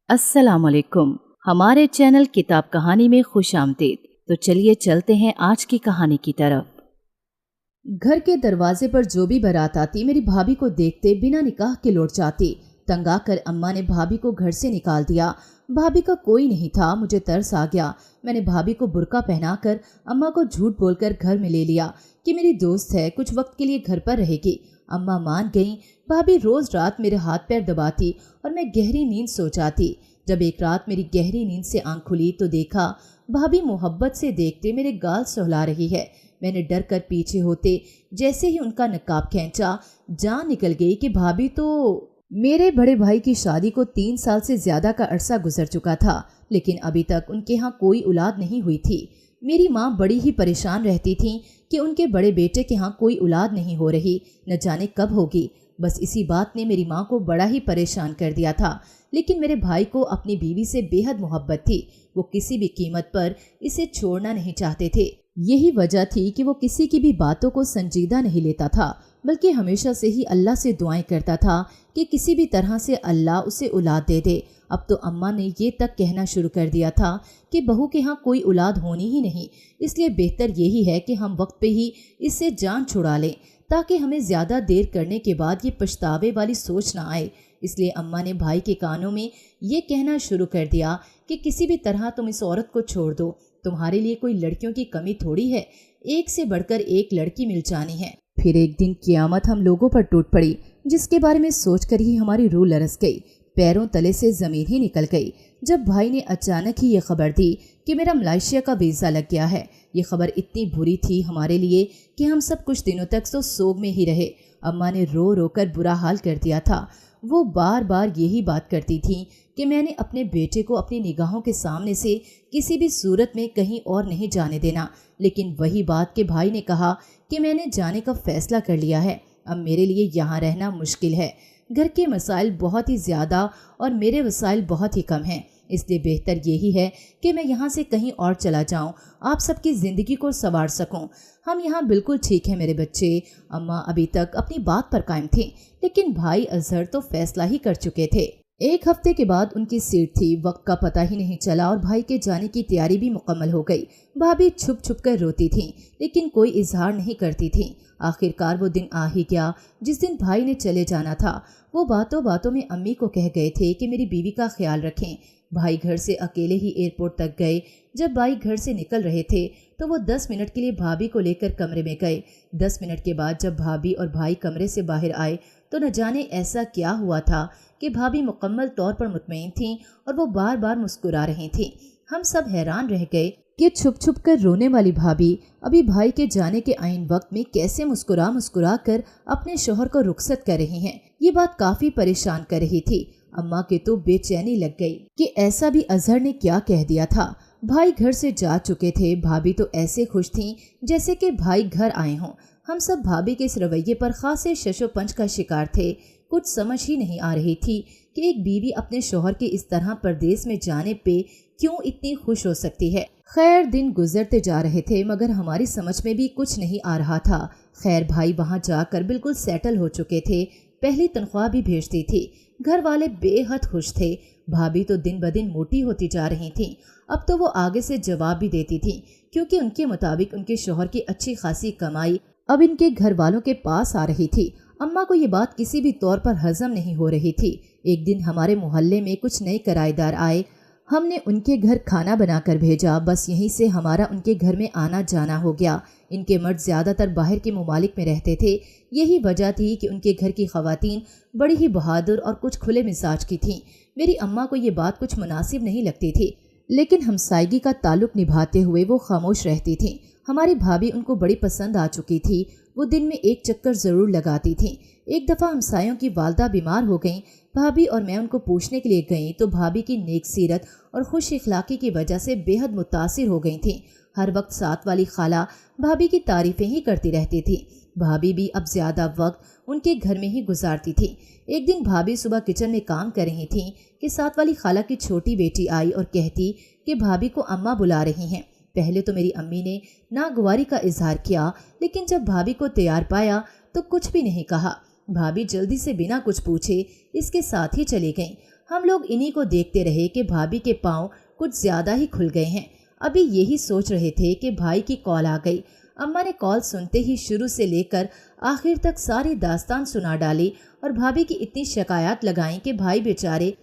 अस्सलाम वालेकुम। हमारे चैनल किताब कहानी में खुश आमदीद। तो चलिए चलते हैं आज की कहानी की तरफ। घर के दरवाजे पर जो भी बारात आती मेरी भाभी को देखते बिना निकाह के लौट जाती। तंग आकर अम्मा ने भाभी को घर से निकाल दिया। भाभी का कोई नहीं था, मुझे तरस आ गया। मैंने भाभी को बुर्का पहनाकर अम्मा को झूठ बोलकर घर में ले लिया कि मेरी दोस्त है, कुछ वक्त के लिए घर पर रहेगी। अम्मा मान गईं। भाभी रोज रात मेरे हाथ पैर दबाती और मैं गहरी नींद सो जाती। जब एक रात मेरी गहरी नींद से आंख खुली तो देखा भाभी मोहब्बत से देखते मेरे गाल सहला रही है। मैंने डर कर पीछे होते जैसे ही उनका नकाब खींचा, जान निकल गई कि भाभी तो मेरे बड़े भाई की शादी को 3 साल से ज्यादा का अरसा गुजर चुका था, लेकिन अभी तक उनके यहाँ कोई औलाद नहीं हुई थी। मेरी माँ बड़ी ही परेशान रहती थी कि उनके बड़े बेटे के यहाँ कोई औलाद नहीं हो रही, न जाने कब होगी। बस इसी बात ने मेरी माँ को बड़ा ही परेशान कर दिया था। लेकिन मेरे भाई को अपनी बीवी से बेहद मोहब्बत थी। वो किसी भी कीमत पर इसे छोड़ना नहीं चाहते थे। यही वजह थी कि वो किसी की भी बातों को संजीदा नहीं लेता था, बल्कि हमेशा से ही अल्लाह से दुआएं करता था कि किसी भी तरह से अल्लाह उसे औलाद दे दे। अब तो अम्मा ने ये तक कहना शुरू कर दिया था कि बहू के यहाँ कोई औलाद होनी ही नहीं, इसलिए बेहतर यही है कि हम वक्त पे ही इससे जान छुड़ा लें, ताकि हमें ज़्यादा देर करने के बाद ये पछतावे वाली सोच ना आए। इसलिए अम्मा ने भाई के कानों में ये कहना शुरू कर दिया कि किसी भी तरह तुम इस औरत को छोड़ दो, तुम्हारे लिए कोई लड़कियों की कमी थोड़ी है, एक से बढ़कर एक लड़की मिल जानी है। फिर एक दिन कियामत हम लोगों पर टूट पड़ी, जिसके बारे में सोचकर ही हमारी रूह लरस गई, पैरों तले से जमीन ही निकल गई, जब भाई ने अचानक ही ये खबर दी कि मेरा मलेशिया का वीज़ा लग गया है। ये खबर इतनी बुरी थी हमारे लिए कि हम सब कुछ दिनों तक तो सोग में ही रहे। अम्मा ने रो रो कर बुरा हाल कर दिया था। वो बार बार यही बात करती थी कि मैंने अपने बेटे को अपनी निगाहों के सामने से किसी भी सूरत में कहीं और नहीं जाने देना। लेकिन वही बात के भाई ने कहा कि मैंने जाने का फैसला कर लिया है, अब मेरे लिए यहाँ रहना मुश्किल है। घर के मसाइल बहुत ही ज़्यादा और मेरे वसाइल बहुत ही कम हैं, इसलिए बेहतर यही है कि मैं यहाँ से कहीं और चला जाऊँ, आप सबकी ज़िंदगी को संवार सकूँ। हम यहाँ बिल्कुल ठीक है मेरे बच्चे। अम्मा अभी तक अपनी बात पर कायम थी, लेकिन भाई अजहर तो फैसला ही कर चुके थे। 1 हफ्ते के बाद उनकी सीट थी, वक्त का पता ही नहीं चला और भाई के जाने की तैयारी भी मुकम्मल हो गई। भाभी छुप छुप कर रोती थी, लेकिन कोई इजहार नहीं करती थी। आखिरकार वो दिन आ ही गया जिस दिन भाई ने चले जाना था। वो बातों बातों में अम्मी को कह गए थे कि मेरी बीवी का ख्याल रखें। भाई घर से अकेले ही एयरपोर्ट तक गए। जब भाई घर से निकल रहे थे तो वो 10 मिनट के लिए भाभी को लेकर कमरे में गए। 10 मिनट के बाद जब भाभी और भाई कमरे से बाहर आए तो न जाने ऐसा क्या हुआ था कि भाभी मुकम्मल तौर पर मुतमईन थीं और वो बार बार मुस्कुरा रही थीं। हम सब हैरान रह गए कि छुप छुप कर रोने वाली भाभी अभी भाई के जाने के आईन वक्त में कैसे मुस्कुरा मुस्कुरा कर अपने शोहर को रुखसत कर रही हैं। ये बात काफी परेशान कर रही थी। अम्मा के तो बेचैनी लग गई कि ऐसा भी अजहर ने क्या कह दिया था। भाई घर से जा चुके थे, भाभी तो ऐसे खुश थीं जैसे कि भाई घर आए हों। हम सब भाभी के इस रवैये पर खासे शशोपंच का शिकार थे। कुछ समझ ही नहीं आ रही थी कि एक बीवी अपने शोहर के इस तरह परदेश में जाने पे क्यों इतनी खुश हो सकती है। खैर दिन गुजरते जा रहे थे, मगर हमारी समझ में भी कुछ नहीं आ रहा था। खैर भाई वहाँ जाकर बिल्कुल सेटल हो चुके थे, पहली तनख्वाह भी भेजती थी। घर वाले बेहद खुश थे। भाभी तो दिन ब दिन मोटी होती जा रही थी। अब तो वो आगे से जवाब भी देती थी, क्योंकि उनके मुताबिक उनके शोहर की अच्छी खासी कमाई अब इनके घर वालों के पास आ रही थी। अम्मा को ये बात किसी भी तौर पर हजम नहीं हो रही थी। एक दिन हमारे मोहल्ले में कुछ नए किराएदार आए। हमने उनके घर खाना बनाकर भेजा। बस यहीं से हमारा उनके घर में आना जाना हो गया। इनके मर्द ज़्यादातर बाहर के ममालिक में रहते थे। यही वजह थी कि उनके घर की ख़वातीन बड़ी ही बहादुर और कुछ खुले मिजाज की थीं। मेरी अम्मा को ये बात कुछ मुनासिब नहीं लगती थी, लेकिन हमसायगी का ताल्लुक निभाते हुए वो खामोश रहती थीं। हमारी भाभी उनको बड़ी पसंद आ चुकी थी। वो दिन में एक चक्कर ज़रूर लगाती थीं। एक दफ़ा हमसायों की वालदा बीमार हो गईं। भाभी और मैं उनको पूछने के लिए गई तो भाभी की नेक सीरत और खुश इखलाकी की वजह से बेहद मुतासिर हो गई थीं। हर वक्त साथ वाली खाला भाभी की तारीफ़ें ही करती रहती थी। भाभी भी अब ज़्यादा वक्त उनके घर में ही गुजारती थी। एक दिन भाभी सुबह किचन में काम कर रही थीं कि साथ वाली खाला की छोटी बेटी आई और कहती कि भाभी को अम्मा बुला रही हैं। पहले तो मेरी अम्मी ने नागवारी का इजहार किया, लेकिन जब भाभी को तैयार पाया तो कुछ भी नहीं कहा। भाभी जल्दी से बिना कुछ पूछे इसके साथ ही चली गईं। हम लोग इन्हीं को देखते रहे कि भाभी के पाँव कुछ ज्यादा ही खुल गए हैं। अभी यही सोच रहे थे कि भाई की कॉल आ गई। अम्मा ने कॉल सुनते ही शुरू से लेकर आखिर तक सारी दास्तान सुना डाली और भाभी की इतनी शिकायत लगाई कि भाई बेचारे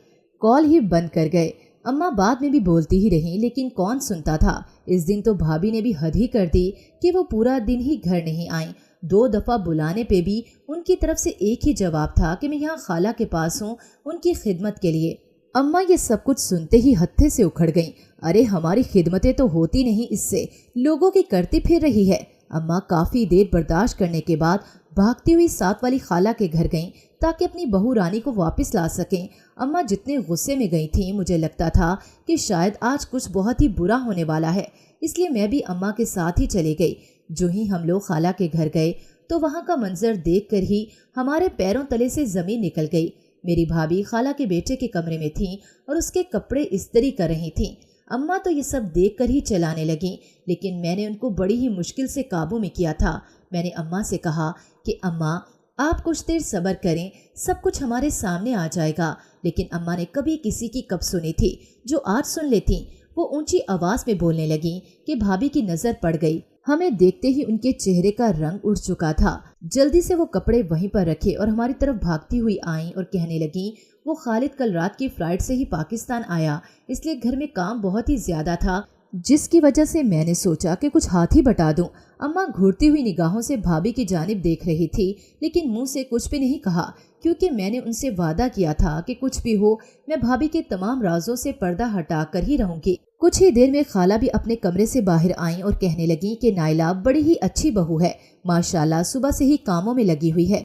कॉल ही बंद कर गए। अम्मा बाद में भी बोलती ही रहीं, लेकिन कौन सुनता था। इस दिन तो भाभी ने भी हद ही कर दी कि वो पूरा दिन ही घर नहीं आई। 2 दफ़ा बुलाने पे भी उनकी तरफ से एक ही जवाब था कि मैं यहाँ खाला के पास हूँ उनकी खिदमत के लिए। अम्मा ये सब कुछ सुनते ही हत्थे से उखड़ गईं। अरे हमारी खिदमतें तो होती नहीं, इससे लोगों की करती फिर रही है। अम्मा काफ़ी देर बर्दाश्त करने के बाद भागती हुई साथ वाली खाला के घर गईं ताकि अपनी बहू रानी को वापस ला सकें। अम्मा जितने गुस्से में गई थीं, मुझे लगता था कि शायद आज कुछ बहुत ही बुरा होने वाला है, इसलिए मैं भी अम्मा के साथ ही चली गई। जो ही हम लोग खाला के घर गए तो वहाँ का मंजर देखकर ही हमारे पैरों तले से ज़मीन निकल गई। मेरी भाभी खाला के बेटे के कमरे में थीं और उसके कपड़े इस्त्री कर रही थीं। अम्मा तो ये सब देखकर ही चलाने लगी, लेकिन मैंने उनको बड़ी ही मुश्किल से काबू में किया था। मैंने अम्मा से कहा कि अम्मा आप कुछ देर सब्र करें, सब कुछ हमारे सामने आ जाएगा। लेकिन अम्मा ने कभी किसी की कब सुनी थी जो आज सुन लेती। वो ऊंची आवाज में बोलने लगी कि भाभी की नजर पड़ गई। हमें देखते ही उनके चेहरे का रंग उड़ चुका था। जल्दी से वो कपड़े वहीं पर रखे और हमारी तरफ भागती हुई आईं और कहने लगी, वो खालिद कल रात की फ्लाइट से ही पाकिस्तान आया, इसलिए घर में काम बहुत ही ज्यादा था, जिसकी वजह से मैंने सोचा कि कुछ हाथ ही बटा दूं। अम्मा घूरती हुई निगाहों से भाभी की जानिब देख रही थी, लेकिन मुंह से कुछ भी नहीं कहा, क्योंकि मैंने उनसे वादा किया था कि कुछ भी हो मैं भाभी के तमाम राजों से पर्दा हटा कर ही रहूंगी। कुछ ही देर में खाला भी अपने कमरे से बाहर आईं और कहने लगी कि नाइला बड़ी ही अच्छी बहू है, माशाल्लाह सुबह से ही कामों में लगी हुई है।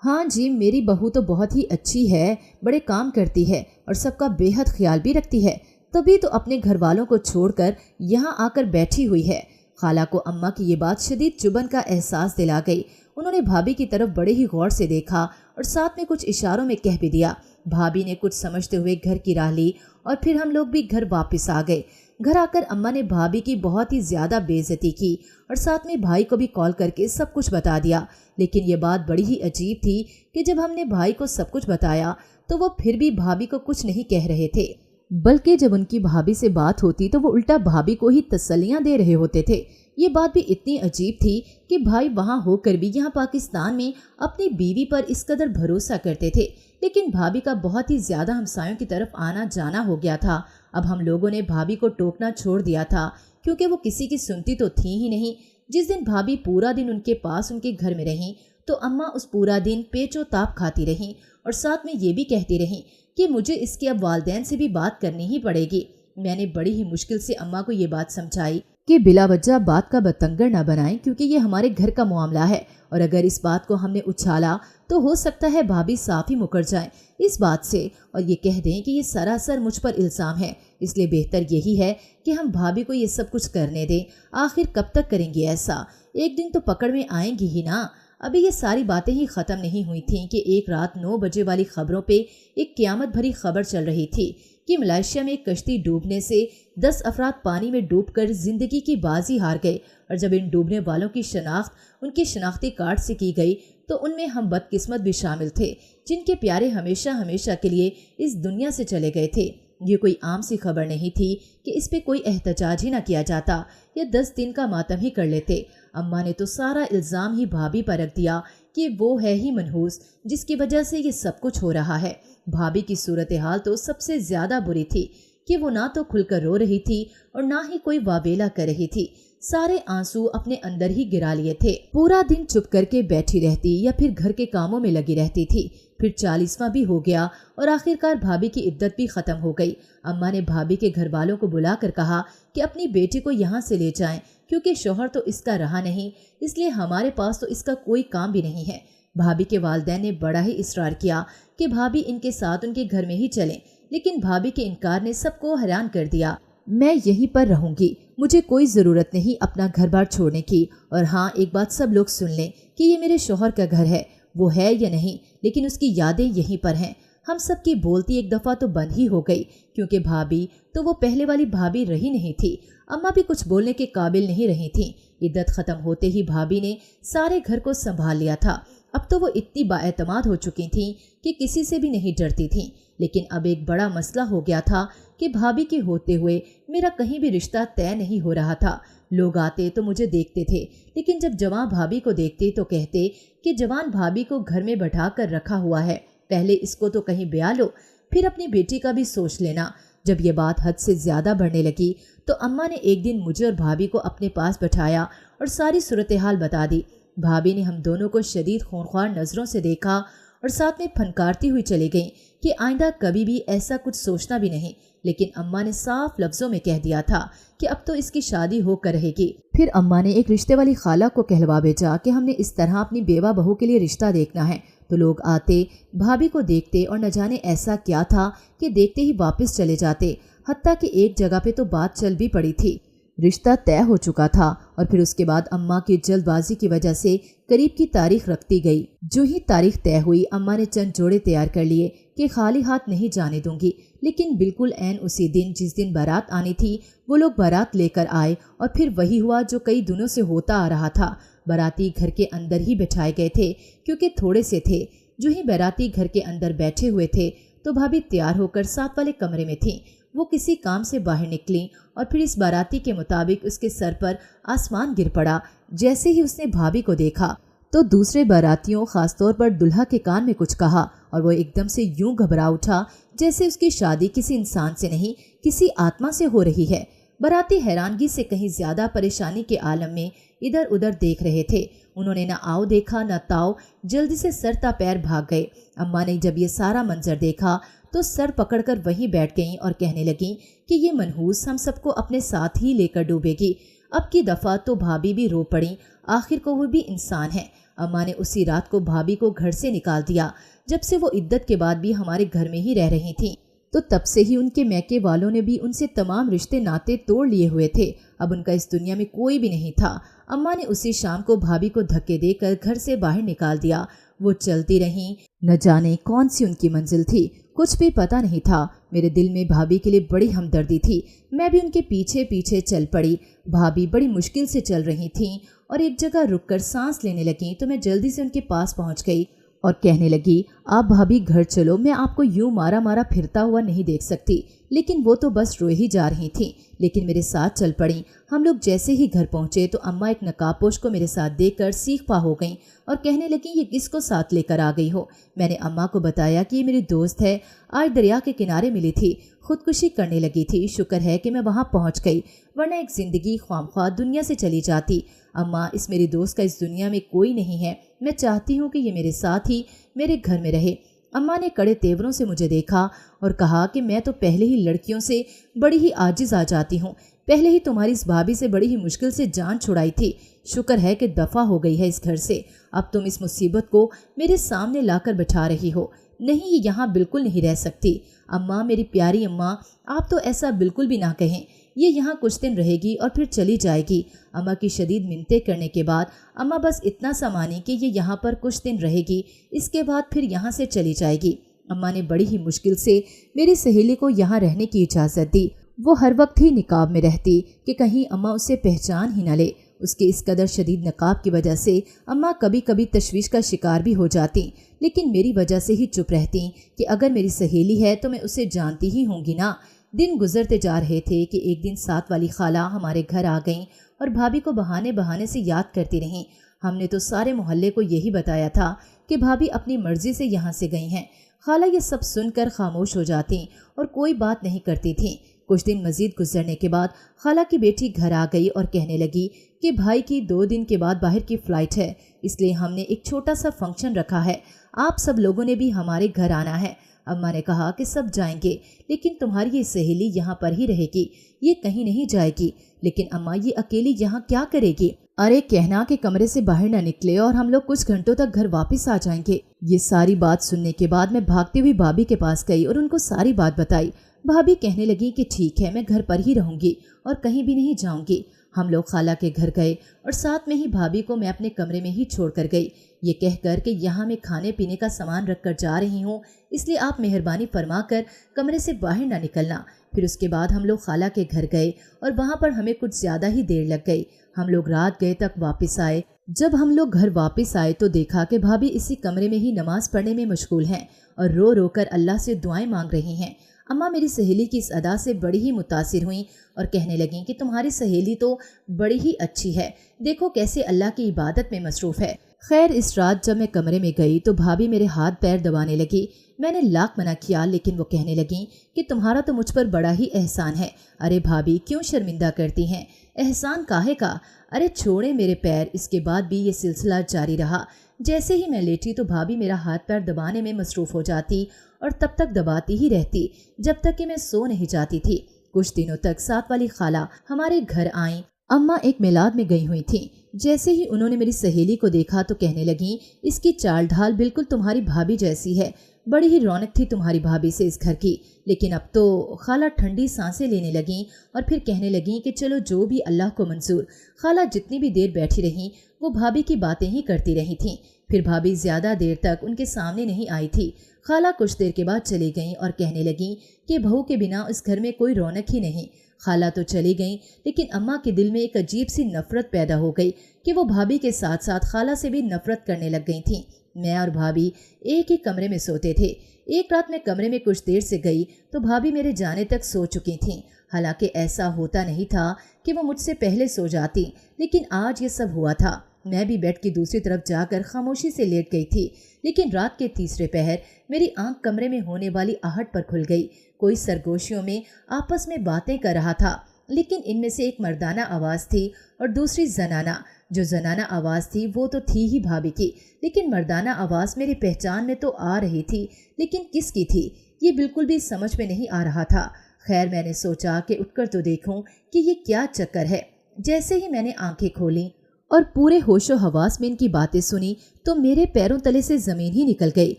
हाँ जी, मेरी बहू तो बहुत ही अच्छी है, बड़े काम करती है और सबका बेहद ख्याल भी रखती है, तभी तो अपने घर वालों को छोड़कर यहाँ आकर बैठी हुई है। खाला को अम्मा की ये बात शदीद चुभन का एहसास दिला गई। उन्होंने भाभी की तरफ बड़े ही गौर से देखा और साथ में कुछ इशारों में कह भी दिया। भाभी ने कुछ समझते हुए घर की राह ली और फिर हम लोग भी घर वापस आ गए। घर आकर अम्मा ने भाभी की बहुत ही ज्यादा बेइज्जती की और साथ में भाई को भी कॉल करके सब कुछ बता दिया। लेकिन ये बात बड़ी ही अजीब थी कि जब हमने भाई को सब कुछ बताया तो वो फिर भी भाभी को कुछ नहीं कह रहे थे, बल्कि जब उनकी भाभी से बात होती तो वो उल्टा भाभी को ही तसल्लियां दे रहे होते थे। ये बात भी इतनी अजीब थी कि भाई वहां होकर भी यहाँ पाकिस्तान में अपनी बीवी पर इस कदर भरोसा करते थे, लेकिन भाभी का बहुत ही ज्यादा हमसायों की तरफ आना जाना हो गया था। अब हम लोगों ने भाभी को टोकना छोड़ दिया था, क्योंकि वो किसी की सुनती तो थी ही नहीं। जिस दिन भाभी पूरा दिन उनके पास उनके घर में रहीं तो अम्मा उस पूरा दिन पेचो ताप खाती रहीं और साथ में ये भी कहती रहीं कि मुझे इसके अब वालदैन से भी बात करनी ही पड़ेगी। मैंने बड़ी ही मुश्किल से अम्मा को ये बात समझाई कि बिला वजह बात का बतंगर ना बनाएं, क्योंकि ये हमारे घर का मामला है और अगर इस बात को हमने उछाला तो हो सकता है भाभी साफ ही मुकर जाएं इस बात से और ये कह दें कि ये सरासर मुझ पर इल्ज़ाम है। इसलिए बेहतर यही है कि हम भाभी को ये सब कुछ करने दें। आखिर कब तक करेंगे ऐसा, एक दिन तो पकड़ में आएंगी ही ना। अभी ये सारी बातें ही ख़त्म नहीं हुई थीं कि एक रात 9 बजे वाली खबरों पे एक क़यामत भरी खबर चल रही थी कि मलेशिया में एक कश्ती डूबने से 10 अफराद पानी में डूबकर जिंदगी की बाजी हार गए और जब इन डूबने वालों की शनाख्त उनके शनाख्ती कार्ड से की गई तो उनमें हम बदकिस्मत भी शामिल थे, जिनके प्यारे हमेशा हमेशा के लिए इस दुनिया से चले गए थे। ये कोई आम सी खबर नहीं थी कि इस पे कोई एहतजाज ही ना किया जाता या 10 दिन का मातम ही कर लेते। अम्मा ने तो सारा इल्ज़ाम ही भाभी पर रख दिया कि वो है ही मनहूस जिसकी वजह से ये सब कुछ हो रहा है। भाभी की सूरत हाल तो सबसे ज्यादा बुरी थी कि वो ना तो खुलकर रो रही थी और ना ही कोई वावेला कर रही थी। सारे आंसू अपने अंदर ही गिरा लिए थे। पूरा दिन चुप करके बैठी रहती या फिर घर के कामों में लगी रहती थी। फिर 40वां भी हो गया और आखिरकार भाभी की इद्दत भी खत्म हो गई। अम्मा ने भाभी के घर वालों को बुलाकर कहा कि अपनी बेटी को यहाँ से ले जाएं, क्योंकि शौहर तो इसका रहा नहीं, इसलिए हमारे पास तो इसका कोई काम भी नहीं है। भाभी के वालिदैन ने बड़ा ही इसरार किया कि भाभी इनके साथ उनके घर में ही चलें, लेकिन भाभी के इनकार ने सबको हैरान कर दिया। मैं यहीं पर रहूंगी, मुझे कोई ज़रूरत नहीं अपना घर बार छोड़ने की। और हाँ, एक बात सब लोग सुन लें कि ये मेरे शौहर का घर है, वो है या नहीं, लेकिन उसकी यादें यहीं पर हैं। हम सब की बोलती एक दफ़ा तो बंद ही हो गई, क्योंकि भाभी तो वो पहले वाली भाभी रही नहीं थी। अम्मा भी कुछ बोलने के काबिल नहीं रही थी। इद्दत ख़त्म होते ही भाभी ने सारे घर को संभाल लिया था। اب تو وہ اتنی بااعتماد ہو چکی تھیں کہ کسی سے بھی نہیں ڈرتی تھیں، لیکن اب ایک بڑا مسئلہ ہو گیا تھا کہ بھابھی کے ہوتے ہوئے میرا کہیں بھی رشتہ طے نہیں ہو رہا تھا۔ لوگ آتے تو مجھے دیکھتے تھے، لیکن جب جوان بھابھی کو دیکھتے تو کہتے کہ جوان بھابھی کو گھر میں بٹھا کر رکھا ہوا ہے، پہلے اس کو تو کہیں بیاہ لو، پھر اپنی بیٹی کا بھی سوچ لینا۔ جب یہ بات حد سے زیادہ بڑھنے لگی تو اماں نے ایک دن مجھے اور بھابھی کو اپنے پاس بٹھایا اور ساری صورتحال بتا دی۔ بھابھی نے ہم دونوں کو شدید خونخوار نظروں سے دیکھا اور ساتھ میں پھنکارتی ہوئی چلی گئیں کہ آئندہ کبھی بھی ایسا کچھ سوچنا بھی نہیں، لیکن اماں نے صاف لفظوں میں کہہ دیا تھا کہ اب تو اس کی شادی ہو کر رہے گی۔ پھر اماں نے ایک رشتے والی خالہ کو کہلوا بھیجا کہ ہم نے اس طرح اپنی بیوہ بہو کے لیے رشتہ دیکھنا ہے، تو لوگ آتے، بھابھی کو دیکھتے اور نہ جانے ایسا کیا تھا کہ دیکھتے ہی واپس چلے جاتے، حتیٰ کہ ایک جگہ پہ تو بات چل بھی پڑی تھی، رشتہ طے ہو چکا تھا۔ اور پھر اس کے بعد اماں کی جلد بازی کی وجہ سے قریب کی تاریخ رکھتی گئی۔ جو ہی تاریخ طے ہوئی اماں نے چند جوڑے تیار کر لیے کہ خالی ہاتھ نہیں جانے دوں گی، لیکن بالکل عین اسی دن جس دن بارات آنی تھی وہ لوگ بارات لے کر آئے اور پھر وہی ہوا جو کئی دنوں سے ہوتا آ رہا تھا۔ باراتی گھر کے اندر ہی بٹھائے گئے تھے کیونکہ تھوڑے سے تھے۔ جو ہی باراتی گھر کے اندر بیٹھے ہوئے تھے تو بھابھی تیار ہو کر ساتھ والے کمرے میں تھیں۔ وہ کسی کام سے باہر نکلیں اور پھر اس باراتی کے مطابق اس کے سر پر آسمان گر پڑا۔ جیسے ہی اس نے بھابھی کو دیکھا تو دوسرے باراتیوں خاص طور پر دلہا کے کان میں کچھ کہا اور وہ ایک دم سے یوں گھبرا اٹھا جیسے اس کی شادی کسی انسان سے نہیں کسی آتما سے ہو رہی ہے۔ باراتی حیرانگی سے کہیں زیادہ پریشانی کے عالم میں ادھر ادھر دیکھ رہے تھے۔ انہوں نے نہ آؤ دیکھا نہ تاؤ، جلدی سے سر تا پیر بھاگ گئے۔ اماں نے جب یہ سارا منظر دیکھا تو سر پکڑ کر وہیں بیٹھ گئیں اور کہنے لگیں کہ یہ منحوس ہم سب کو اپنے ساتھ ہی لے کر ڈوبے گی۔ اب کی دفعہ تو بھابھی بھی رو پڑیں، آخر کو وہ بھی انسان ہے۔ اماں نے اسی رات کو بھابھی کو گھر سے نکال دیا، جب سے وہ عدت کے بعد بھی ہمارے گھر میں ہی رہ رہی تھیں، تو تب سے ہی ان کے میکے والوں نے بھی ان سے تمام رشتے ناطے توڑ لیے ہوئے تھے۔ اب ان کا اس دنیا میں کوئی بھی نہیں تھا۔ اماں نے اسی شام کو بھابھی کو دھکے دے کر گھر سے باہر نکال دیا۔ وہ چلتی رہیں، نہ جانے کون سی ان کی منزل تھی، کچھ بھی پتہ نہیں تھا۔ میرے دل میں بھابھی کے لیے بڑی ہمدردی تھی، میں بھی ان کے پیچھے پیچھے چل پڑی۔ بھابھی بڑی مشکل سے چل رہی تھیں اور ایک جگہ رک کر سانس لینے لگیں تو میں جلدی سے ان کے پاس پہنچ گئی اور کہنے لگی، آپ بھابھی گھر چلو، میں آپ کو یوں مارا مارا پھرتا ہوا نہیں دیکھ سکتی۔ لیکن وہ تو بس روئے ہی جا رہی تھیں، لیکن میرے ساتھ چل پڑیں۔ ہم لوگ جیسے ہی گھر پہنچے تو اماں ایک نقاب پوش کو میرے ساتھ دیکھ کر سیخ پا ہو گئیں اور کہنے لگیں، یہ کس کو ساتھ لے کر آ گئی ہو؟ میں نے اماں کو بتایا کہ یہ میری دوست ہے، آج دریا کے کنارے ملی تھی، خودکشی کرنے لگی تھی، شکر ہے کہ میں وہاں پہنچ گئی، ورنہ ایک زندگی خواہ دنیا سے چلی جاتی۔ اماں، اس میری دوست کا اس دنیا میں کوئی نہیں ہے، میں چاہتی ہوں کہ یہ میرے ساتھ ہی میرے گھر میں رہے۔ اماں نے کڑے تیوروں سے مجھے دیکھا اور کہا کہ میں تو پہلے ہی لڑکیوں سے بڑی ہی عاجز آ جاتی ہوں، پہلے ہی تمہاری اس بھابھی سے بڑی ہی مشکل سے جان چھڑائی تھی، شکر ہے کہ دفع ہو گئی ہے اس گھر سے، اب تم اس مصیبت کو میرے سامنے لا کر بٹھا رہی ہو، نہیں یہ یہاں بالکل نہیں رہ سکتی۔ اماں، میری پیاری اماں، آپ تو ایسا بالکل بھی نہ کہیں، یہ یہاں کچھ دن رہے گی اور پھر چلی جائے گی۔ اماں کی شدید منتیں کرنے کے بعد اماں بس اتنا سا مانی کہ یہ یہاں پر کچھ دن رہے گی، اس کے بعد پھر یہاں سے چلی جائے گی۔ اماں نے بڑی ہی مشکل سے میری سہیلی کو یہاں رہنے کی اجازت دی۔ وہ ہر وقت ہی نقاب میں رہتی کہ کہیں اماں اسے پہچان ہی نہ لے۔ اس کے اس قدر شدید نقاب کی وجہ سے اماں کبھی کبھی تشویش کا شکار بھی ہو جاتی، لیکن میری وجہ سے ہی چپ رہتی کہ اگر میری سہیلی ہے تو میں اسے جانتی ہی ہوں گی نا۔ دن گزرتے جا رہے تھے کہ ایک دن ساتھ والی خالہ ہمارے گھر آ گئیں اور بھابھی کو بہانے بہانے سے یاد کرتی رہیں۔ ہم نے تو سارے محلے کو یہی بتایا تھا کہ بھابھی اپنی مرضی سے یہاں سے گئی ہیں۔ خالہ یہ سب سن کر خاموش ہو جاتی اور کوئی بات نہیں کرتی تھیں۔ کچھ دن مزید گزرنے کے بعد خالہ کی بیٹی گھر آ گئی اور کہنے لگی کہ بھائی کی 2 دن کے بعد باہر کی فلائٹ ہے، اس لیے ہم نے ایک چھوٹا سا فنکشن رکھا ہے، آپ سب لوگوں نے بھی ہمارے گھر آنا ہے۔ اماں نے کہا کہ سب جائیں گے، لیکن تمہاری یہ سہیلی یہاں پر ہی رہے گی، یہ کہیں نہیں جائے گی۔ لیکن اماں، یہ اکیلی یہاں کیا کرے گی؟ ارے کہنا کہ کمرے سے باہر نہ نکلے اور ہم لوگ کچھ گھنٹوں تک گھر واپس آ جائیں گے۔ یہ ساری بات سننے کے بعد میں بھاگتی ہوئی بھابھی کے پاس گئی اور ان کو ساری بات بتائی۔ بھابھی کہنے لگی کہ ٹھیک ہے، میں گھر پر ہی رہوں گی اور کہیں بھی نہیں جاؤں گی۔ ہم لوگ خالہ کے گھر گئے اور ساتھ میں ہی بھابھی کو میں اپنے کمرے میں ہی چھوڑ کر گئی، یہ کہہ کر کہ یہاں میں کھانے پینے کا سامان رکھ کر جا رہی ہوں، اس لیے آپ مہربانی فرما کر کمرے سے باہر نہ نکلنا۔ پھر اس کے بعد ہم لوگ خالہ کے گھر گئے اور وہاں پر ہمیں کچھ زیادہ ہی دیر لگ گئی۔ ہم لوگ رات گئے تک واپس آئے۔ जब हम लोग घर वापस आए तो देखा कि भाभी इसी कमरे में ही नमाज पढ़ने में मशगूल हैं और रो रो कर अल्लाह से दुआएं मांग रही हैं। अम्मा मेरी सहेली की इस अदा से बड़ी ही मुतासिर हुई और कहने लगीं कि तुम्हारी सहेली तो बड़ी ही अच्छी है, देखो कैसे अल्लाह की इबादत में मसरूफ़ है। खैर इस रात जब मैं कमरे में गई तो भाभी मेरे हाथ पैर दबाने लगी। मैंने लाख मना किया लेकिन वो कहने लगी कि तुम्हारा तो मुझ पर बड़ा ही एहसान है। अरे भाभी क्यों शर्मिंदा करती हैं, एहसान काहे का, अरे छोड़े मेरे पैर। इसके बाद भी ये सिलसिला जारी रहा। जैसे ही मैं लेटी तो भाभी मेरा हाथ पैर दबाने में मसरूफ़ हो जाती और तब तक दबाती ही रहती जब तक कि मैं सो नहीं जाती थी। कुछ दिनों तक साथ वाली खाला हमारे घर आईं। अम्मा एक मिलाद में गई हुई थी। जैसे ही उन्होंने मेरी सहेली को देखा तो कहने लगी, इसकी चाल ढाल बिल्कुल तुम्हारी भाभी जैसी है, बड़ी ही रौनक थी तुम्हारी भाभी से इस घर की। लेकिन अब तो खाला ठंडी सांसें लेने लगीं और फिर कहने लगीं कि चलो जो भी अल्लाह को मंजूर। खाला जितनी भी देर बैठी रहीं वो भाभी की बातें ही करती रही थीं। फिर भाभी ज़्यादा देर तक उनके सामने नहीं आई थी। खाला कुछ देर के बाद चली गईं और कहने लगीं कि बहू के बिना इस घर में कोई रौनक ही नहीं। खाला तो चली गईं लेकिन अम्मा के दिल में एक अजीब सी नफरत पैदा हो गई कि वो भाभी के साथ साथ खाला से भी नफरत करने लग गई थीं। मैं और भाभी एक ही कमरे में सोते थे। एक रात मैं कमरे में कुछ देर से गई तो भाभी मेरे जाने तक सो चुकी थीं। हालांकि ऐसा होता नहीं था कि वो मुझसे पहले सो जाती, लेकिन आज ये सब हुआ था। मैं भी बेड की दूसरी तरफ जाकर खामोशी से लेट गई थी। लेकिन रात के तीसरे पहर मेरी आंख कमरे में होने वाली आहट पर खुल गई। कोई सरगोशियों में आपस में बातें कर रहा था, लेकिन इनमें से एक मर्दाना आवाज़ थी और दूसरी जनाना। जो जनाना आवाज़ थी वो तो थी ही भाभी की, लेकिन मर्दाना आवाज़ मेरी पहचान में तो आ रही थी, लेकिन किसकी थी ये बिल्कुल भी समझ में नहीं आ रहा था। खैर मैंने सोचा कि उठकर तो देखूं कि ये क्या चक्कर है। जैसे ही मैंने आंखें खोली और पूरे होशो हवास में इनकी बातें सुनी तो मेरे पैरों तले से ज़मीन ही निकल गई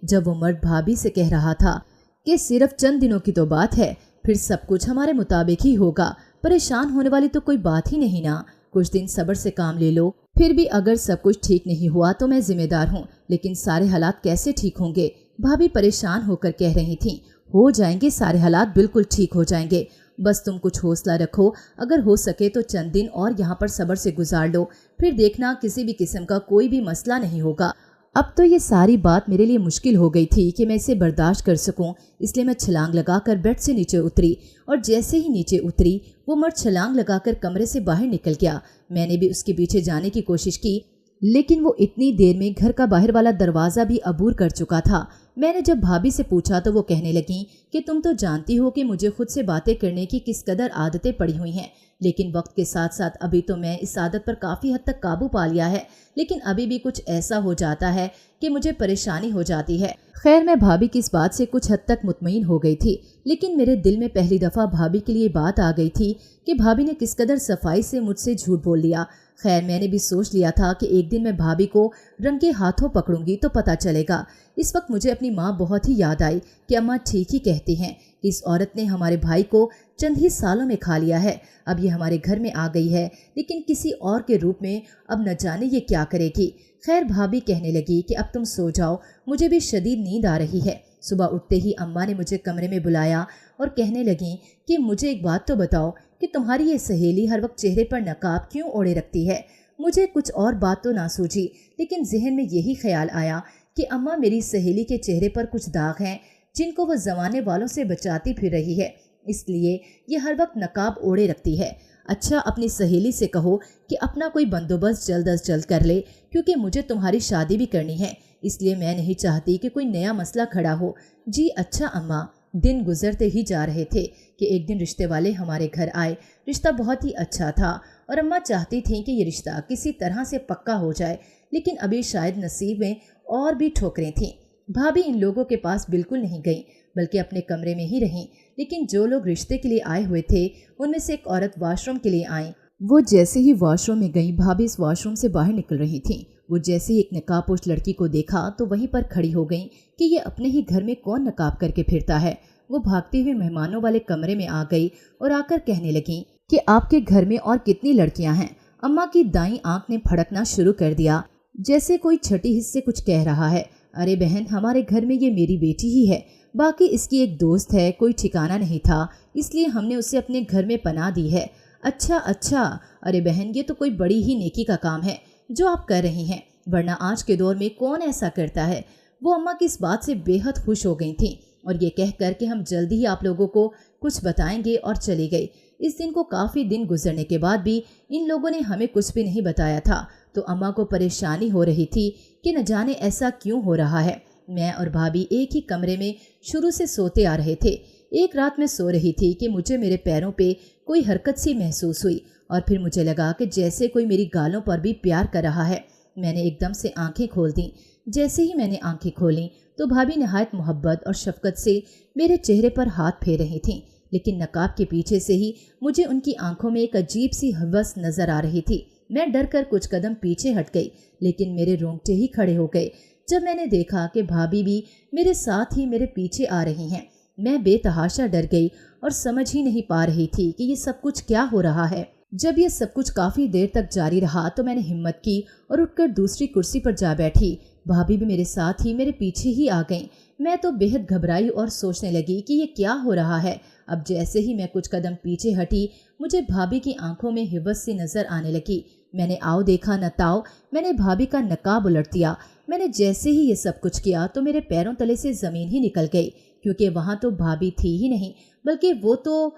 जब वो मर्द भाभी से कह रहा था कि सिर्फ चंद दिनों की तो बात है, फिर सब कुछ हमारे मुताबिक ही होगा, परेशान होने वाली तो कोई बात ही नहीं ना। कुछ दिन सब्र से काम ले लो, फिर भी अगर सब कुछ ठीक नहीं हुआ तो मैं जिम्मेदार हूँ, लेकिन सारे हालात कैसे ठीक होंगे। भाभी परेशान होकर कह रही थी, हो जाएंगे सारे हालात, बिल्कुल ठीक हो जाएंगे, बस तुम कुछ हौसला रखो। अगर हो सके तो चंद दिन और यहाँ पर सब्र से गुजार लो, फिर देखना किसी भी किस्म का कोई भी मसला नहीं होगा। अब तो ये सारी बात मेरे लिए मुश्किल हो गई थी कि मैं इसे बर्दाश्त कर सकूं, इसलिए मैं छलांग लगाकर बेड से नीचे उतरी और जैसे ही नीचे उतरी वो मर्द छलांग लगाकर कमरे से बाहर निकल गया। मैंने भी उसके पीछे जाने की कोशिश की, लेकिन वो इतनी देर में घर का बाहर वाला दरवाज़ा भी अबूर कर चुका था। मैंने जब भाभी से पूछा तो वो कहने लगी कि तुम तो जानती हो कि मुझे खुद से बातें करने की किस कदर आदतें पड़ी हुई हैं, लेकिन वक्त के साथ साथ अभी तो मैं इस आदत पर काफ़ी हद तक काबू पा लिया है, लेकिन अभी भी कुछ ऐसा हो जाता है कि मुझे परेशानी हो जाती है। खैर मैं भाभी की इस बात से कुछ हद तक मुतमईन हो गई थी, लेकिन मेरे दिल में पहली दफ़ा भाभी के लिए बात आ गई थी कि भाभी ने किस कदर सफाई से मुझसे झूठ बोल दिया। खैर मैंने भी सोच लिया था कि एक दिन मैं भाभी को रंगे हाथों पकड़ूंगी तो पता चलेगा। इस वक्त मुझे अपनी माँ बहुत ही याद आई कि अम्मा ठीक ही कहती हैं कि इस औरत ने हमारे भाई को चंद ही सालों में खा लिया है। अब ये हमारे घर में आ गई है, लेकिन किसी और के रूप में, अब न जाने ये क्या करेगी। खैर भाभी कहने लगी कि अब तुम सो जाओ, मुझे भी शदीद नींद आ रही है। सुबह उठते ही अम्मा ने मुझे कमरे में बुलाया और कहने लगी कि मुझे एक बात तो बताओ कि तुम्हारी ये सहेली हर वक्त चेहरे पर नकाब क्यों ओढ़े रखती है। मुझे कुछ और बात तो ना सूझी, लेकिन जहन में यही ख्याल आया कि अम्मा मेरी सहेली के चेहरे पर कुछ दाग हैं जिनको वह ज़माने वालों से बचाती फिर रही है, इसलिए ये हर वक्त नकाब ओढ़े रखती है। अच्छा अपनी सहेली से कहो कि अपना कोई बंदोबस्त जल्द अज जल्द कर ले, क्योंकि मुझे तुम्हारी शादी भी करनी है, इसलिए मैं नहीं चाहती कि कोई नया मसला खड़ा हो। जी अच्छा अम्मा। दिन गुजरते ही जा रहे थे कि एक दिन रिश्ते वाले हमारे घर आए। रिश्ता बहुत ही अच्छा था और अम्मा चाहती थीं कि ये रिश्ता किसी तरह से पक्का हो जाए, लेकिन अभी शायद नसीब में और भी ठोकरें थीं। भाभी इन लोगों के पास बिल्कुल नहीं गई, बल्कि अपने कमरे में ही रहीं। लेकिन जो लोग रिश्ते के लिए आए हुए थे उनमें से एक औरत वॉशरूम के लिए आई। वो जैसे ही वॉशरूम में गई, भाभी इस वॉशरूम से बाहर निकल रही थी। वो जैसे ही एक नकाबपोश लड़की को देखा तो वहीं पर खड़ी हो गई कि ये अपने ही घर में कौन नकाब करके फिरता है। वो भागते हुए मेहमानों वाले कमरे में आ गई और आकर कहने लगी कि आपके घर में और कितनी लड़कियां हैं। अम्मा की दाईं आंख ने फड़कना शुरू कर दिया, जैसे कोई छठी हिस्से कुछ कह रहा है। अरे बहन, हमारे घर में ये मेरी बेटी ही है, बाकी इसकी एक दोस्त है, कोई ठिकाना नहीं था, इसलिए हमने उसे अपने घर में पनाह दी है। अच्छा अच्छा, अरे बहन ये तो कोई बड़ी ही नेकी का काम है। जो आप कर रही हैं, ورنہ آج کے دور میں کون ایسا کرتا ہے۔ وہ اماں کی اس بات سے بے حد خوش ہو گئی تھیں اور یہ کہہ کر کہ ہم جلدی ہی آپ لوگوں کو کچھ بتائیں گے اور چلی گئی۔ اس دن کو کافی دن گزرنے کے بعد بھی ان لوگوں نے ہمیں کچھ بھی نہیں بتایا تھا، تو اماں کو پریشانی ہو رہی تھی کہ نہ جانے ایسا کیوں ہو رہا ہے۔ میں اور بھابھی ایک ہی کمرے میں شروع سے سوتے آ رہے تھے۔ ایک رات میں سو رہی تھی کہ مجھے میرے پیروں پہ کوئی حرکت سی محسوس ہوئی اور پھر مجھے لگا کہ جیسے کوئی میری گالوں پر بھی پیار کر رہا ہے۔ میں نے ایک دم سے آنکھیں کھول دیں۔ جیسے ہی میں نے آنکھیں کھولیں تو بھابھی نہایت محبت اور شفقت سے میرے چہرے پر ہاتھ پھیر رہی تھیں، لیکن نقاب کے پیچھے سے ہی مجھے ان کی آنکھوں میں ایک عجیب سی ہوس نظر آ رہی تھی۔ میں ڈر کر کچھ قدم پیچھے ہٹ گئی، لیکن میرے رونگٹے ہی کھڑے ہو گئے جب میں نے دیکھا کہ بھابھی بھی میرے ساتھ ہی میرے پیچھے آ رہی ہیں۔ میں بے تحاشا ڈر گئی اور سمجھ ہی نہیں پا رہی تھی کہ یہ سب کچھ کیا ہو رہا ہے۔ جب یہ سب کچھ کافی دیر تک جاری رہا تو میں نے ہمت کی اور اٹھ کر دوسری کرسی پر جا بیٹھی۔ بھابھی بھی میرے ساتھ ہی میرے پیچھے ہی آ گئیں۔ میں تو بے حد گھبرائی اور سوچنے لگی کہ یہ کیا ہو رہا ہے۔ اب جیسے ہی میں کچھ قدم پیچھے ہٹی مجھے بھابھی کی آنکھوں میں ہوس سی نظر آنے لگی۔ میں نے آؤ دیکھا نہ تاؤ، میں نے بھابھی کا نقاب الٹ دیا۔ میں نے جیسے ہی یہ سب کچھ کیا تو میرے پیروں تلے سے زمین ہی نکل گئی، کیونکہ وہاں تو بھابھی تھی ہی نہیں، بلکہ وہ تو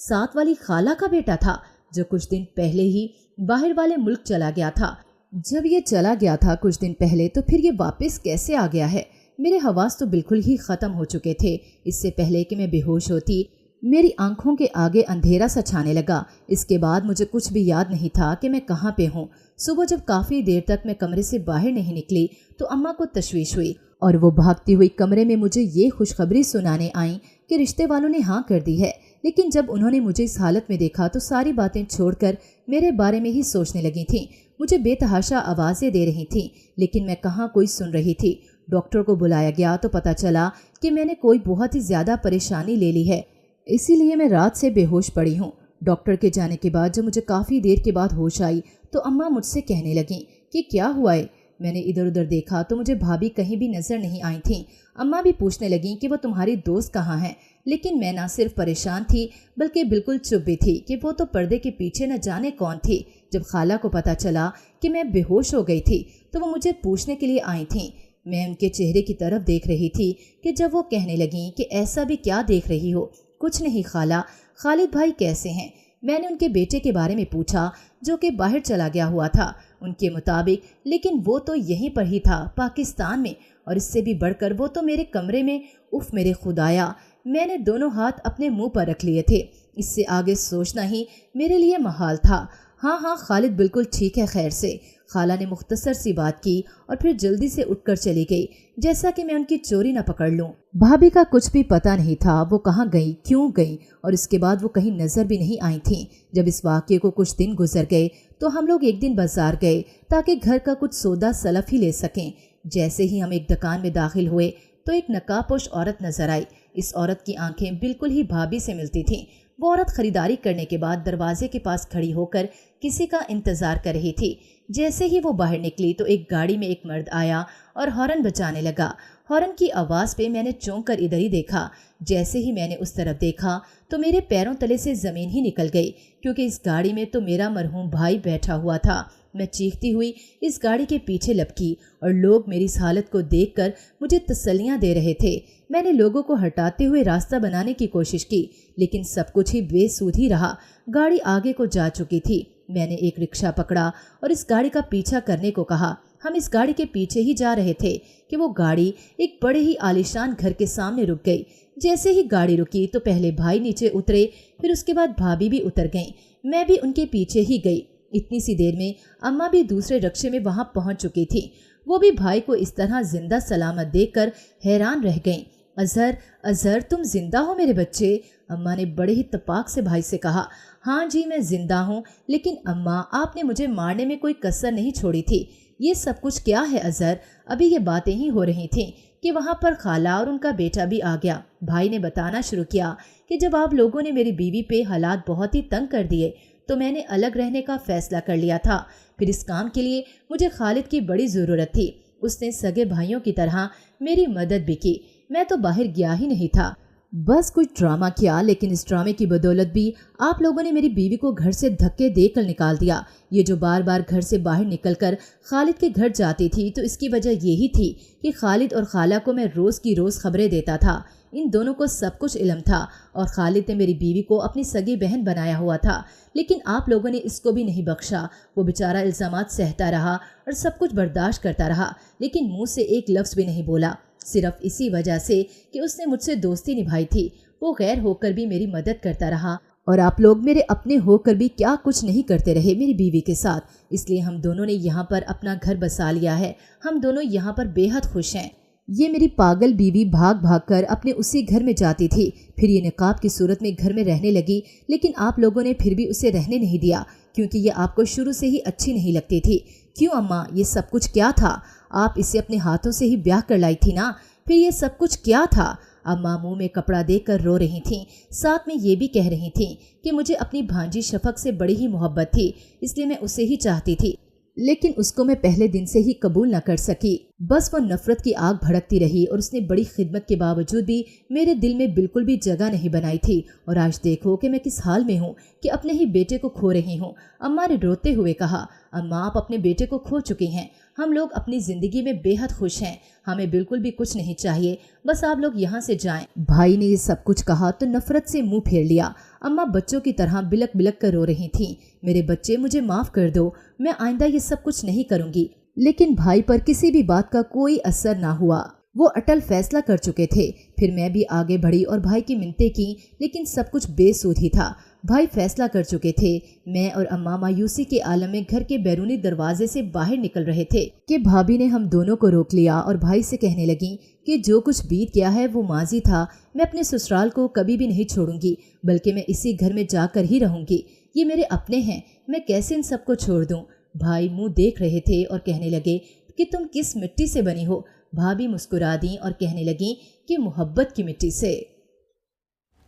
ساتھ والی خالہ کا بیٹا تھا جو کچھ دن پہلے ہی باہر والے ملک چلا گیا تھا۔ جب یہ چلا گیا تھا کچھ دن پہلے تو پھر یہ واپس کیسے آ گیا ہے؟ میرے حواس تو بالکل ہی ختم ہو چکے تھے۔ اس سے پہلے کہ میں بے ہوش ہوتی میری آنکھوں کے آگے اندھیرا سا چھانے لگا۔ اس کے بعد مجھے کچھ بھی یاد نہیں تھا کہ میں کہاں پہ ہوں۔ صبح جب کافی دیر تک میں کمرے سے باہر نہیں نکلی تو اماں کو تشویش ہوئی اور وہ بھاگتی ہوئی کمرے میں مجھے یہ خوشخبری سنانے آئیں کہ رشتے والوں نے ہاں کر دی ہے۔ لیکن جب انہوں نے مجھے اس حالت میں دیکھا تو ساری باتیں چھوڑ کر میرے بارے میں ہی سوچنے لگی تھیں۔ مجھے بے تحاشا آوازیں دے رہی تھیں، لیکن میں کہاں کوئی سن رہی تھی۔ ڈاکٹر کو بلایا گیا تو پتہ چلا کہ میں نے کوئی بہت ہی زیادہ پریشانی لے لی ہے، اسی لیے میں رات سے بے ہوش پڑی ہوں۔ ڈاکٹر کے جانے کے بعد جب مجھے کافی دیر کے بعد ہوش آئی تو اماں مجھ سے کہنے لگیں کہ کیا ہوا ہے۔ میں نے ادھر ادھر دیکھا تو مجھے بھابھی کہیں بھی نظر نہیں آئی تھیں۔ اماں بھی پوچھنے لگیں کہ وہ تمہاری دوست کہاں ہیں، لیکن میں نہ صرف پریشان تھی بلکہ بالکل چپ بھی تھی کہ وہ تو پردے کے پیچھے نہ جانے کون تھی۔ جب خالہ کو پتہ چلا کہ میں بے ہوش ہو گئی تھی تو وہ مجھے پوچھنے کے لیے آئی تھیں۔ میں ان کے چہرے کی طرف دیکھ رہی تھی کہ جب وہ کہنے لگیں کہ ایسا بھی کیا دیکھ رہی ہو؟ کچھ نہیں خالہ، خالد بھائی کیسے ہیں؟ میں نے ان کے بیٹے کے بارے میں پوچھا جو کہ باہر چلا گیا ہوا تھا ان کے مطابق، لیکن وہ تو یہیں پر ہی تھا پاکستان میں، اور اس سے بھی بڑھ کر وہ تو میرے کمرے میں۔ اف میرے خدایا، میں نے دونوں ہاتھ اپنے منہ پر رکھ لیے تھے۔ اس سے آگے سوچنا ہی میرے لیے محال تھا۔ ہاں خالد بالکل ٹھیک ہے، خیر سے۔ خالہ نے مختصر سی بات کی اور پھر جلدی سے اٹھ کر چلی گئی جیسا کہ میں ان کی چوری نہ پکڑ لوں۔ بھابھی کا کچھ بھی پتہ نہیں تھا وہ کہاں گئی، کیوں گئی، اور اس کے بعد وہ کہیں نظر بھی نہیں آئی تھیں۔ جب اس واقعے کو کچھ دن گزر گئے تو ہم لوگ ایک دن بازار گئے تاکہ گھر کا کچھ سودا سلف ہی لے سکیں۔ جیسے ہی ہم ایک دکان میں داخل ہوئے تو ایک نقاب پوش عورت نظر آئی۔ اس عورت کی آنکھیں بالکل ہی بھابھی سے ملتی تھیں۔ وہ عورت خریداری کرنے کے بعد دروازے کے پاس کھڑی ہو کر کسی کا انتظار کر رہی تھی۔ جیسے ہی وہ باہر نکلی تو ایک گاڑی میں ایک مرد آیا اور ہارن بجانے لگا۔ ہارن کی آواز پہ میں نے چونک کر ادھر ہی دیکھا۔ جیسے ہی میں نے اس طرف دیکھا تو میرے پیروں تلے سے زمین ہی نکل گئی، کیونکہ اس گاڑی میں تو میرا مرحوم بھائی بیٹھا ہوا تھا۔ میں چیختی ہوئی اس گاڑی کے پیچھے لپکی اور لوگ میری اس حالت کو دیکھ کر مجھے تسلیاں دے رہے تھے۔ میں نے لوگوں کو ہٹاتے ہوئے راستہ بنانے کی کوشش کی، لیکن سب کچھ ہی بے سود ہی رہا۔ گاڑی آگے کو جا چکی تھی۔ میں نے ایک رکشہ پکڑا اور اس گاڑی کا پیچھا کرنے کو کہا۔ ہم اس گاڑی کے پیچھے ہی جا رہے تھے کہ وہ گاڑی ایک بڑے ہی عالیشان گھر کے سامنے رک گئی۔ جیسے ہی گاڑی رکی تو پہلے بھائی نیچے اترے، پھر اس کے بعد بھابھی بھی اتر گئیں۔ میں بھی ان کے پیچھے ہی گئی۔ اتنی سی دیر میں اماں بھی دوسرے رکشے میں وہاں پہنچ چکی تھی۔ وہ بھی بھائی کو اس طرح زندہ سلامت دیکھ کر حیران رہ گئیں۔ اظہر تم زندہ ہو میرے بچے؟ اماں نے بڑے ہی تپاک سے بھائی سے کہا۔ ہاں جی میں زندہ ہوں، لیکن اماں آپ نے مجھے مارنے میں کوئی کسر نہیں چھوڑی تھی۔ یہ سب کچھ کیا ہے اظہر؟ ابھی یہ باتیں ہی ہو رہی تھیں کہ وہاں پر خالہ اور ان کا بیٹا بھی آ گیا۔ بھائی نے بتانا شروع کیا کہ جب آپ لوگوں نے میری بیوی پہ حالات بہت ہی تنگ کر دیے تو میں نے الگ رہنے کا فیصلہ کر لیا تھا۔ پھر اس کام کے لیے مجھے خالد کی بڑی ضرورت تھی۔ اس نے سگے بھائیوں کی طرح میری مدد بھی کی۔ میں تو باہر گیا ہی نہیں تھا۔ बस कुछ ड्रामा किया, लेकिन इस ड्रामे की बदौलत भी आप लोगों ने मेरी बीवी को घर से धक्के देकर निकाल दिया। ये जो बार बार घर से बाहर निकलकर खालिद के घर जाती थी, तो इसकी वजह यही थी कि खालिद और खाला को मैं रोज़ की रोज़ खबरें देता था। इन दोनों को सब कुछ इल्म था और खालिद ने मेरी बीवी को अपनी सगी बहन बनाया हुआ था, लेकिन आप लोगों ने इसको भी नहीं बख्शा। वो बेचारा इल्ज़ामात सहता रहा और सब कुछ बर्दाश्त करता रहा, लेकिन मुँह से एक लफ्ज़ भी नहीं बोला, सिर्फ इसी वजह से कि उसने मुझसे दोस्ती निभाई थी। वो गैर होकर भी मेरी मदद करता रहा और आप लोग मेरे अपने होकर भी क्या कुछ नहीं करते रहे मेरी बीवी के साथ। इसलिए हम दोनों ने यहाँ पर अपना घर बसा लिया है। हम दोनों यहाँ पर बेहद खुश हैं। ये मेरी पागल बीवी भाग भाग कर अपने उसी घर में जाती थी, फिर ये निकाब की सूरत में घर में रहने लगी, लेकिन आप लोगों ने फिर भी उसे रहने नहीं दिया, क्योंकि ये आपको शुरू से ही अच्छी नहीं लगती थी। क्यों अम्मा, ये सब कुछ क्या था? आप इसे अपने हाथों से ही ब्याह कर लाई थी ना, फिर ये सब कुछ क्या था? अम्मा मुंह में कपड़ा देकर रो रही थीं, साथ में ये भी कह रही थीं कि मुझे अपनी भांजी शफक से बड़ी ही मोहब्बत थी, इसलिए मैं उसे ही चाहती थी, लेकिन उसको मैं पहले दिन से ही कबूल न कर सकी। बस वो नफरत की आग भड़कती रही और उसने बड़ी खिदमत के बावजूद भी मेरे दिल में बिल्कुल भी जगह नहीं बनाई थी। और आज देखो कि मैं किस हाल में हूँ कि अपने ही बेटे को खो रही हूँ। अम्मा ने रोते हुए कहा, अम्मा आप अपने बेटे को खो चुकी हैं। हम लोग अपनी ज़िंदगी में बेहद खुश हैं, हमें बिल्कुल भी कुछ नहीं चाहिए, बस आप लोग यहाँ से जाएं। भाई ने ये सब कुछ कहा तो नफरत से मुंह फेर लिया। अम्मा बच्चों की तरह बिलक बिलक कर रो रही थीं। मेरे बच्चे, मुझे माफ़ कर दो, मैं आइंदा ये सब कुछ नहीं करूँगी। लेकिन भाई पर किसी भी बात का कोई असर ना हुआ। वो अटल फैसला कर चुके थे। फिर मैं भी आगे बढ़ी और भाई की मिन्नतें की, लेकिन सब कुछ बेसुध ही था। भाई फैसला कर चुके थे। मैं और अम्मा मायूसी के आलम में घर के बैरूनी दरवाजे से बाहर निकल रहे थे कि भाभी ने हम दोनों को रोक लिया और भाई से कहने लगी कि जो कुछ बीत गया है वो माजी था। मैं अपने ससुराल को कभी भी नहीं छोड़ूंगी, बल्कि मैं इसी घर में जाकर ही रहूंगी। ये मेरे अपने हैं, मैं कैसे इन सबको छोड़ दूं? भाई मुंह देख रहे थे और कहने लगे कि तुम किस मिट्टी से बनी हो? भाभी मुस्कुरा दी और कहने लगी कि मोहब्बत की मिट्टी से।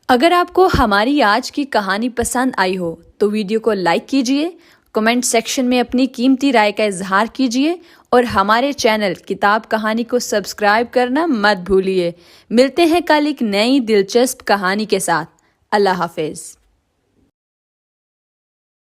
अगर आपको हमारी आज की कहानी पसंद आई हो तो वीडियो को लाइक कीजिए, कमेंट सेक्शन में अपनी कीमती राय का इजहार कीजिए और हमारे चैनल किताब कहानी को सब्सक्राइब करना मत भूलिए। मिलते हैं कल एक नई दिलचस्प कहानी के साथ। अल्लाह हाफिज।